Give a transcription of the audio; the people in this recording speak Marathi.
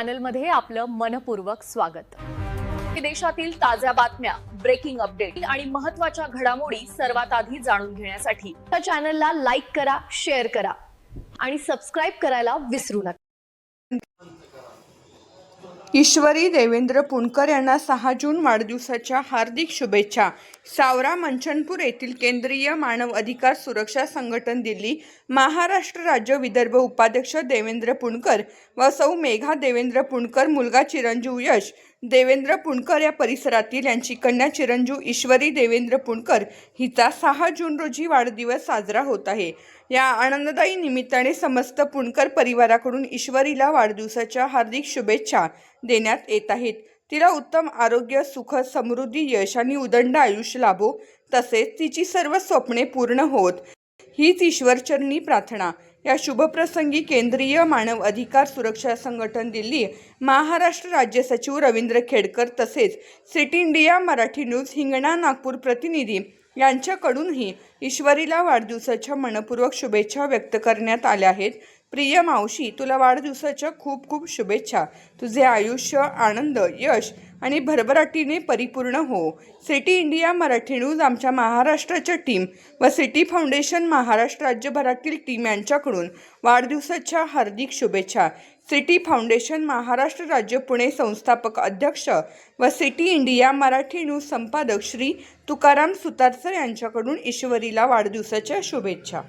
चॅनलमध्ये आपलं मनपूर्वक स्वागत। देशातील ताज्या बातम्या, ब्रेकिंग अपडेट आणि महत्त्वाच्या घडामोडी सर्वात आधी जाणून घेण्यासाठी या चॅनलला लाईक करा, शेअर करा आणि सबस्क्राइब करायला विसरू नका। ईश्वरी देवेंद्र पुणकर यांना 6 जून वाढदिवसाच्या हार्दिक शुभेच्छा। सावरा मंचनपूर येथील केंद्रीय मानव अधिकार सुरक्षा संघटन दिल्ली महाराष्ट्र राज्य विदर्भ उपाध्यक्ष देवेंद्र पुणकर व सौ मेघा देवेंद्र पुणकर, मुलगा चिरंजीव यश देवेंद्र पुणकर या परिसरातील यांची कन्या चिरंजीव ईश्वरी देवेंद्र पुणकर हिचा 6 जून रोजी वाढदिवस साजरा होत आहे। या आनंददायी निमित्ताने समस्त पुणकर परिवाराकडून ईश्वरीला वाढदिवसाच्या हार्दिक शुभेच्छा देण्यात येत आहेत। तिला उत्तम आरोग्य, सुख, समृद्धी, यश आणि उदंड आयुष्य लाभो, तसेच तिची सर्व स्वप्ने पूर्ण होत हीच ईश्वरचरणी प्रार्थना। या शुभप्रसंगी केंद्रीय मानव अधिकार सुरक्षा संघटन दिल्ली महाराष्ट्र राज्य सचिव रवींद्र खेडकर तसेच city India Marathi news Hingna Nagpur प्रतिनिधी यांच्याकडूनही ईश्वरीला वाढदिवसाच्या मनपूर्वक शुभेच्छा व्यक्त करण्यात आल्या आहेत। प्रिय मावशी, तुला वाढदिवसाच्या खूप खूप शुभेच्छा। तुझे आयुष्य आनंद, यश आणि भरभराटीने परिपूर्ण हो। सिटी इंडिया मराठी न्यूज, आमच्या महाराष्ट्राच्या टीम व सिटी फाउंडेशन महाराष्ट्र राज्यभरातील टीम यांच्याकडून वाढदिवसाच्या हार्दिक शुभेच्छा। सिटी फाउंडेशन महाराष्ट्र राज्य पुणे संस्थापक अध्यक्ष व सिटी इंडिया मराठी न्यूज संपादक श्री तुकाराम सुतारसर यांच्याकडून ईश्वरीला वाढदिवसाच्या शुभेच्छा।